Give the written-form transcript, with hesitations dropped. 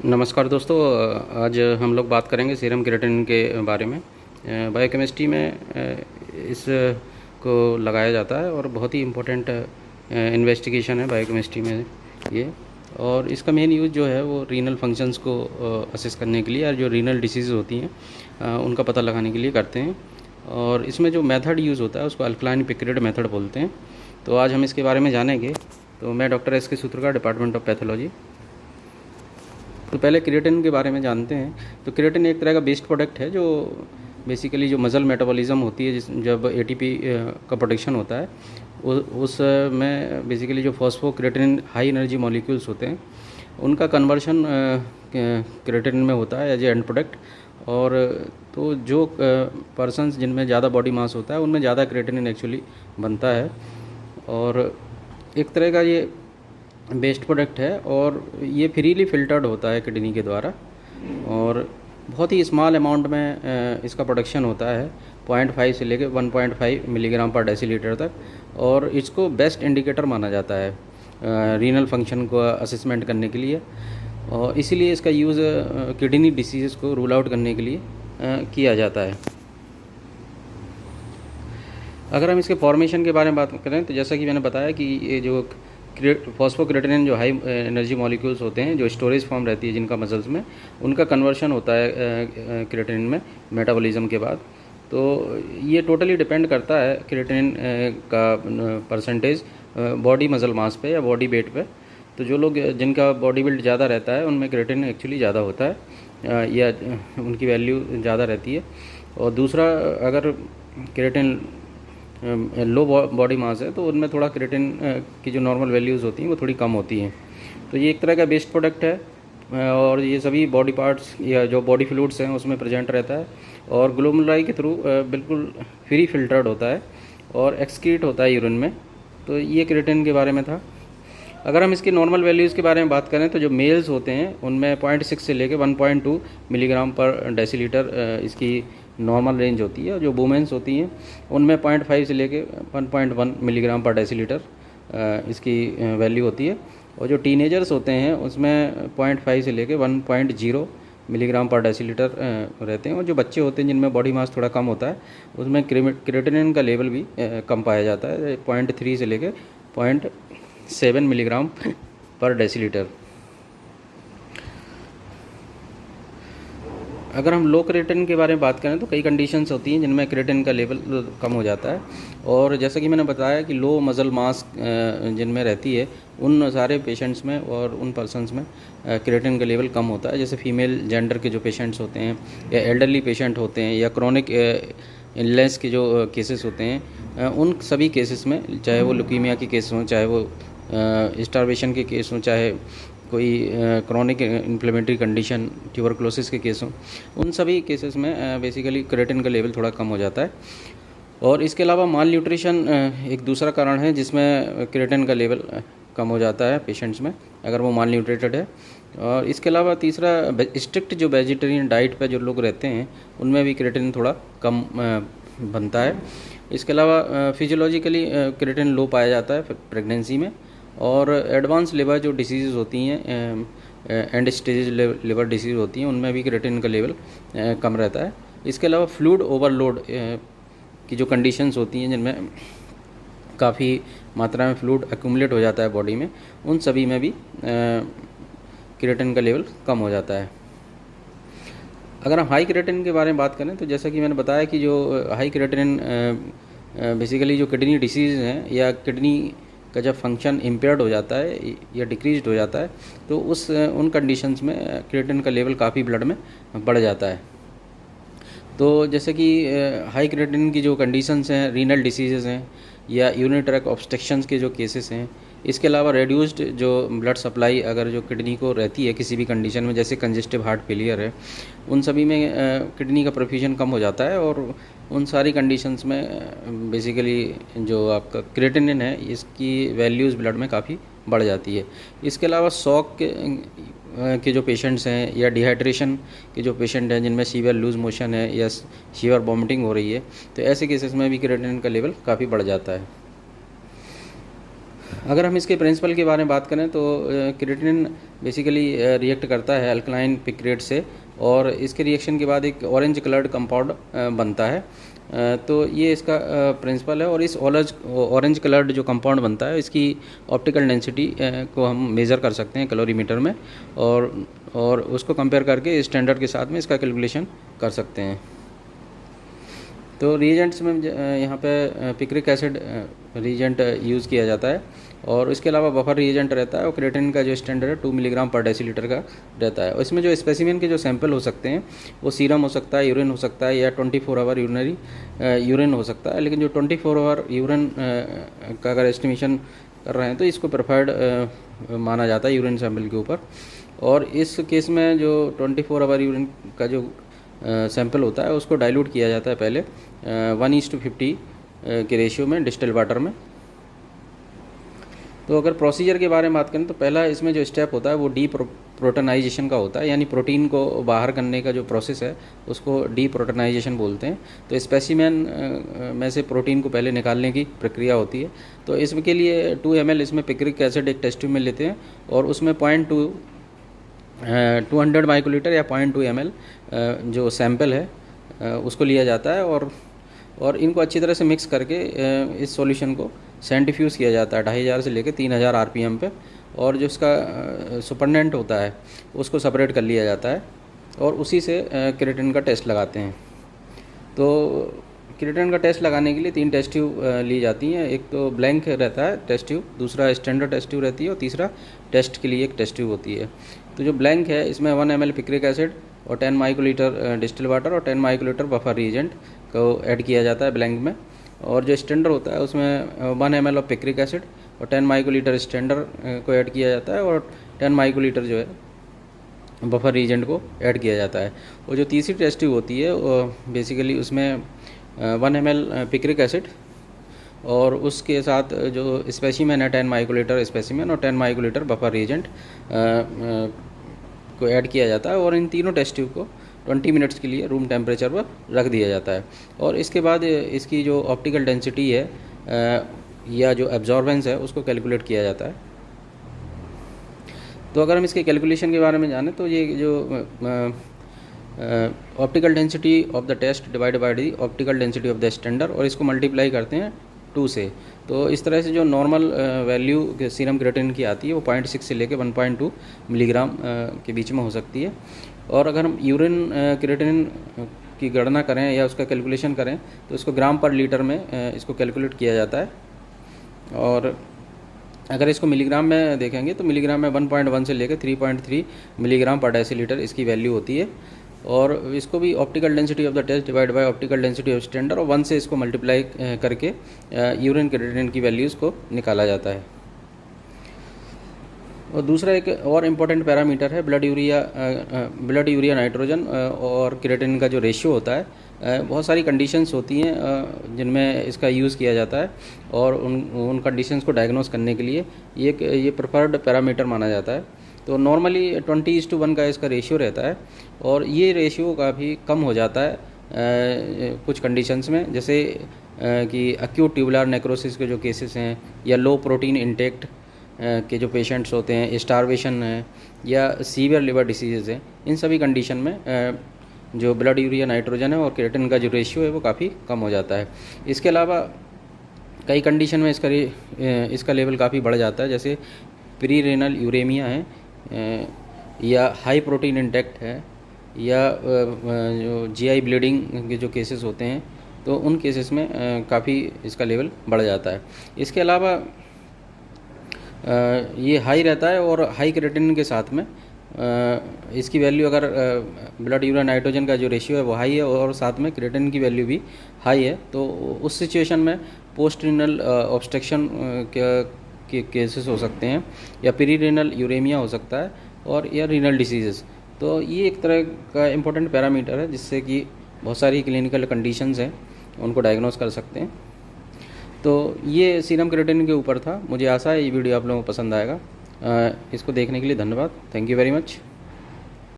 नमस्कार दोस्तों। आज हम लोग बात करेंगे सीरम क्रिएटिनिन के बारे में। बायोकेमिस्ट्री में इस को लगाया जाता है और बहुत ही इम्पोर्टेंट इन्वेस्टिगेशन है बायोकेमिस्ट्री में ये। और इसका मेन यूज़ जो है वो रीनल फंक्शंस को असेस करने के लिए और जो रीनल डिसीज़ होती हैं उनका पता लगाने के लिए करते हैं। और इसमें जो मेथड यूज़ होता है उसको अल्कलाइन पिक्रेट मेथड बोलते हैं। तो आज हम इसके बारे में जानेंगे। तो मैं डॉक्टर एस के सूत्रकार, डिपार्टमेंट ऑफ पैथोलॉजी। तो पहले क्रिएटिन के बारे में जानते हैं। तो क्रिएटिन एक तरह का बेस्ड प्रोडक्ट है जो बेसिकली जो मसल मेटाबॉलिज्म होती है, जब एटीपी का प्रोडक्शन होता है उस में बेसिकली जो फॉस्फोक्रिएटिनिन हाई एनर्जी मॉलिक्यूल्स होते हैं उनका कन्वर्शन क्रिएटिनिन में होता है एज ए एंड प्रोडक्ट। और तो जो पर्सन्स जिनमें ज़्यादा बॉडी मास होता है उनमें ज़्यादा क्रिएटिनिन एक्चुअली बनता है। और एक तरह का ये बेस्ट प्रोडक्ट है और ये फ्रीली फ़िल्टर्ड होता है किडनी के द्वारा। और बहुत ही स्मॉल अमाउंट में इसका प्रोडक्शन होता है, 0.5 से लेकर 1.5 मिलीग्राम पर डेसीलीटर तक। और इसको बेस्ट इंडिकेटर माना जाता है रीनल फंक्शन को असेसमेंट करने के लिए। और इसीलिए इसका यूज़ किडनी डिसीज़ को रूल आउट करने के लिए किया जाता है। अगर हम इसके फॉर्मेशन के बारे में बात करें तो जैसा कि मैंने बताया कि ये जो फॉस्फोक्रिएटिनिन जो हाई एनर्जी मॉलिक्यूल्स होते हैं जो स्टोरेज फॉर्म रहती है जिनका मसल्स में, उनका कन्वर्शन होता है क्रिएटिनिन में मेटाबॉलिज्म के बाद। तो ये टोटली डिपेंड करता है क्रिएटिनिन का परसेंटेज बॉडी मसल मास पे या बॉडी वेट पे। तो जो लोग जिनका बॉडी बिल्ड ज़्यादा रहता है उनमें क्रिएटिनिन एक्चुअली ज़्यादा होता है या उनकी वैल्यू ज़्यादा रहती है। और दूसरा, अगर क्रिएटिनिन लो बॉडी मास है तो उनमें थोड़ा क्रिएटिन की जो नॉर्मल वैल्यूज़ होती हैं वो थोड़ी कम होती हैं। तो ये एक तरह का बेस्ट प्रोडक्ट है और ये सभी बॉडी पार्ट्स या जो बॉडी फ्लूइड्स हैं उसमें प्रेजेंट रहता है और ग्लोमेरुलाई के थ्रू बिल्कुल फ्री फिल्टर्ड होता है और एक्सक्रीट होता है यूरिन में। तो ये क्रिएटिन के बारे में था। अगर हम इसकी नॉर्मल वैल्यूज़ के बारे में बात करें तो जो मेल्स होते हैं उनमें 0.6 से लेकर 1.2 मिलीग्राम पर डेसीलीटर इसकी नॉर्मल रेंज होती है। और जो वुमेंस होती हैं उनमें 0.5 से लेके 1.1 मिलीग्राम पर डेसीलीटर इसकी वैल्यू होती है। और जो टीनेजर्स होते हैं उसमें 0.5 से लेके 1.0 मिलीग्राम पर डेसीलीटर रहते हैं। और जो बच्चे होते हैं जिनमें बॉडी मास थोड़ा कम होता है उसमें क्रिएटिनिन का लेवल भी कम पाया जाता है, 0.3 से लेके 0.7 मिलीग्राम पर डेसीलीटर। अगर हम लो क्रिएटिनिन के बारे में बात करें तो कई कंडीशंस होती हैं जिनमें क्रिएटिनिन का लेवल कम हो जाता है। और जैसा कि मैंने बताया कि लो मसल मास जिनमें रहती है उन सारे पेशेंट्स में और उन पर्सन्स में क्रिएटिनिन का लेवल कम होता है। जैसे फीमेल जेंडर के जो पेशेंट्स होते हैं या एल्डरली पेशेंट होते हैं या क्रोनिक इलनेस के जो केसेस होते हैं उन सभी केसेस में, चाहे वो ल्यूकीमिया के केस हों, चाहे वो स्टारवेशन के केस हों, चाहे कोई क्रोनिक इन्फ्लेमेटरी कंडीशन ट्यूबरकुलोसिस के केस हों, उन सभी केसेस में बेसिकली क्रिएटिनिन का लेवल थोड़ा कम हो जाता है। और इसके अलावा माल न्यूट्रिशन एक दूसरा कारण है जिसमें क्रिएटिनिन का लेवल कम हो जाता है पेशेंट्स में अगर वो माल न्यूट्रेटेड है। और इसके अलावा तीसरा, स्ट्रिक्ट जो वेजिटेरियन डाइट पे जो लोग रहते हैं उनमें भी क्रिएटिनिन थोड़ा कम बनता है। इसके अलावा फिजियोलॉजिकली क्रिएटिनिन लो पाया जाता है प्रेगनेंसी में। और एडवांस लिवर जो डिसीज़ होती हैं, एंड स्टेज लिवर डिसीज़ होती हैं, उनमें भी क्रिएटिनिन का लेवल कम रहता है। इसके अलावा फ्लूइड ओवरलोड की जो कंडीशंस होती हैं जिनमें काफ़ी मात्रा में फ्लूइड एक्यूमुलेट हो जाता है बॉडी में, उन सभी में भी क्रिएटिनिन का लेवल कम हो जाता है। अगर हम हाई क्रिएटिनिन के बारे में बात करें तो जैसा कि मैंने बताया कि जो हाई क्रिएटिनिन बेसिकली जो किडनी डिसीज़ हैं या किडनी का जब फंक्शन इम्पेयर्ड हो जाता है या डिक्रीज्ड हो जाता है तो उन कंडीशंस में क्रिएटिनिन का लेवल काफ़ी ब्लड में बढ़ जाता है। तो जैसे कि हाई क्रिएटिनिन की जो कंडीशंस हैं, रीनल डिसीजेज़ हैं या यूरिनरी ट्रैक्ट ऑब्स्ट्रक्शंस के जो केसेस हैं, इसके अलावा रेड्यूस्ड जो ब्लड सप्लाई अगर जो किडनी को रहती है किसी भी कंडीशन में, जैसे कंजेस्टिव हार्ट फेलियर है, उन सभी में किडनी का परफ्यूजन कम हो जाता है। और उन सारी कंडीशंस में बेसिकली जो आपका क्रिएटिनिन है इसकी वैल्यूज़ ब्लड में काफ़ी बढ़ जाती है। इसके अलावा शॉक के जो पेशेंट्स हैं या डिहाइड्रेशन के जो पेशेंट हैं जिनमें सीवियर लूज मोशन है या सीवियर वॉमिटिंग हो रही है, तो ऐसे केसेस में भी क्रिएटिनिन का लेवल काफ़ी बढ़ जाता है। अगर हम इसके प्रिंसिपल के बारे में बात करें तो क्रिएटिनिन बेसिकली रिएक्ट करता है अल्कलाइन पिक्रेट से, और इसके रिएक्शन के बाद एक ऑरेंज कलर्ड कंपाउंड बनता है। तो ये इसका प्रिंसिपल है, और इस ऑरेंज कलर्ड जो कंपाउंड बनता है इसकी ऑप्टिकल डेंसिटी को हम मेज़र कर सकते हैं कैलोरीमीटर में, और उसको कंपेयर करके स्टैंडर्ड के साथ में इसका कैलकुलेशन कर सकते हैं। तो रिएजेंट्स में यहाँ पे पिक्रिक एसिड रिएजेंट यूज़ किया जाता है, और इसके अलावा बफर रिएजेंट रहता है, और क्रिएटिनिन का जो स्टैंडर्ड है 2 मिलीग्राम पर डेसीलीटर का रहता है। और इसमें जो स्पेसिमेन के जो सैंपल हो सकते हैं वो सीरम हो सकता है, यूरिन हो सकता है, या 24 आवर यूरिन हो सकता है। लेकिन जो 24 आवर यूरिन का अगर एस्टिमेशन कर रहे हैं तो इसको प्रेफर्ड माना जाता है यूरिन सैंपल के ऊपर। और इस केस में जो 24 आवर यूरिन का जो सैंपल होता है उसको डाइल्यूट किया जाता है पहले 1:50 के रेशियो में डिस्टिल वाटर में। तो अगर प्रोसीजर के बारे में बात करें तो पहला इसमें जो स्टेप होता है वो डीप्रोटोनाइजेशन का होता है, यानी प्रोटीन को बाहर करने का जो प्रोसेस है उसको डीप्रोटोनाइजेशन बोलते हैं। तो स्पेसिमेन में से प्रोटीन को पहले निकालने की प्रक्रिया होती है। तो इसके लिए 2 ml इसमें पिक्रिक एसिड एक टेस्ट ट्यूब में लेते हैं, और उसमें 200 माइक्रोलीटर या 0.2 ml जो सैंपल है उसको लिया जाता है, और इनको अच्छी तरह से मिक्स करके इस सॉल्यूशन को सेंट्रीफ्यूज किया जाता है 2500 से लेकर 3000 RPM पे, और जो इसका सुपरनेंट होता है उसको सेपरेट कर लिया जाता है, और उसी से क्रिएटिनिन का टेस्ट लगाते हैं। तो क्रिएटिनिन का टेस्ट लगाने के लिए 3 टेस्ट ट्यूब ली जाती हैं। एक तो ब्लैंक रहता है टेस्ट ट्यूब, दूसरा स्टैंडर्ड टेस्ट ट्यूब रहती है, और तीसरा टेस्ट के लिए एक टेस्ट ट्यूब होती है। तो जो ब्लैंक है इसमें 1 ml पिक्रिक एसिड और 10 माइक्रोलीटर डिस्टिल वाटर और 10 माइक्रोलीटर बफर रिएजेंट को ऐड किया जाता है ब्लैंक में। और जो स्टैंडर्ड होता है उसमें 1 ml ऑफ पिक्रिक एसिड और 10 माइक्रोलीटर स्टैंडर्ड को ऐड किया जाता है, और 10 माइक्रोलीटर जो है बफर रिएजेंट को ऐड किया जाता है। और जो तीसरी टेस्ट ट्यूब होती है वो बेसिकली उसमें 1 ml पिक्रिक एसिड और उसके साथ जो स्पेसिमेन है 10 माइक्रोलीटर स्पेसिमेन और 10 माइक्रोलीटर बफर रिएजेंट को ऐड किया जाता है, और इन तीनों टेस्ट ट्यूब को 20 मिनट्स के लिए रूम टेम्परेचर पर रख दिया जाता है। और इसके बाद इसकी जो ऑप्टिकल डेंसिटी है या जो एब्जॉर्बेंस है उसको कैलकुलेट किया जाता है। तो अगर हम इसके कैलकुलेशन के बारे में जानें तो ये जो optical density of the test divided by the optical density of the standard, और इसको मल्टीप्लाई करते हैं 2 से। तो इस तरह से जो नॉर्मल वैल्यू सीरम क्रिएटिनिन की आती है वो 0.6 से लेकर 1.2 मिलीग्राम के बीच में हो सकती है। और अगर हम यूरिन क्रिएटिनिन की गणना करें या उसका कैलकुलेशन करें तो इसको ग्राम पर लीटर में इसको कैलकुलेट किया जाता है। और अगर इसको मिलीग्राम में देखेंगे तो मिलीग्राम में 1.1 से लेकर 3.3 मिलीग्राम पर डेसीलीटर इसकी वैल्यू होती है। और इसको भी optical density of the test divide by optical density of standard और 1 से इसको मल्टीप्लाई करके यूरिन क्रिएटिनिन की वैल्यूज़ को निकाला जाता है। और दूसरा एक और इम्पॉर्टेंट पैरामीटर है ब्लड यूरिया नाइट्रोजन और क्रिएटिनिन का जो रेशियो होता है। बहुत सारी कंडीशंस होती हैं जिनमें इसका यूज़ किया जाता है, और उन कंडीशंस को डायग्नोस करने के लिए ये प्रेफर्ड पैरामीटर माना जाता है। तो नॉर्मली 20:1 का इसका रेशियो रहता है, और ये रेशियो काफ़ी कम हो जाता है कुछ कंडीशंस में, जैसे कि एक्यूट ट्यूबुलर नेक्रोसिस के जो केसेस हैं, या लो प्रोटीन इंटेक्ट के जो पेशेंट्स होते हैं, स्टारवेशन है, या सीवियर लिवर डिसीज़ हैं। इन सभी कंडीशन में जो ब्लड यूरिया नाइट्रोजन है और क्रिएटिनिन का जो रेशियो है वो काफ़ी कम हो जाता है। इसके अलावा कई कंडीशन में इसका लेवल काफ़ी बढ़ जाता है, जैसे प्री रेनल यूरेमिया है, या हाई प्रोटीन इंटेक्ट है, या जो जीआई ब्लीडिंग के जो केसेस होते हैं तो उन केसेस में काफ़ी इसका लेवल बढ़ जाता है। इसके अलावा ये हाई रहता है, और हाई क्रिएटिनिन के साथ में इसकी वैल्यू अगर ब्लड यूरिया नाइट्रोजन का जो रेशियो है वो हाई है और साथ में क्रिएटिनिन की वैल्यू भी हाई है, तो उस सिचुएशन में पोस्ट रीनल ऑब्स्ट्रक्शन के केसेस हो सकते हैं, या प्री रीनल यूरेमिया हो सकता है, और या रीनल डिसीजेस। तो ये एक तरह का इम्पोर्टेंट पैरामीटर है जिससे कि बहुत सारी क्लिनिकल कंडीशंस हैं उनको डायग्नोस कर सकते हैं। तो ये सीरम क्रिएटिनिन के ऊपर था। मुझे आशा है ये वीडियो आप लोगों को पसंद आएगा। इसको देखने के लिए धन्यवाद। Thank you very much.